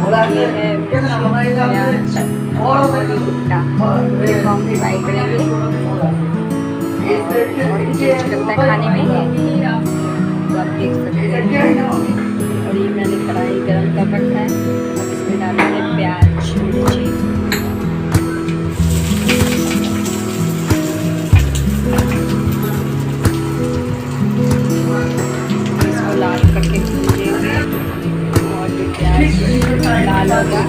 ये है प्याज और भुट्टा, देखो हम फ्राई करेंगे और टेस्ट करता है खाने में, तो आप देख सकते हैं। और ये मैंने कढ़ाई गरम कर रखा है, अब इसमें डालेंगे प्याज मिर्ची, इसको लाल करके भूनेंगे और जो प्याज लाल होगा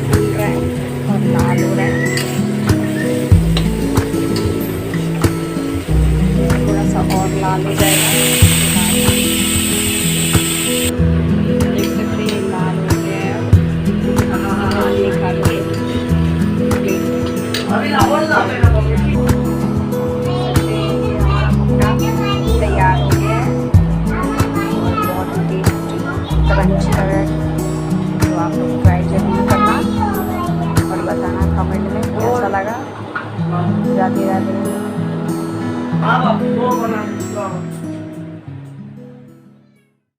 फूल रहा है और लाल हो रहा है, थोड़ा सा और लाल हो जाएगा। देख सकते हैं लाल हो गया है, निकाल के तैयार हो गया है और बहुत टेस्टी क्रंची लग रहा है। तो आप लोग ट्राई जरूर करना और बताना कमेंट में कैसा लगा। राधे राधे।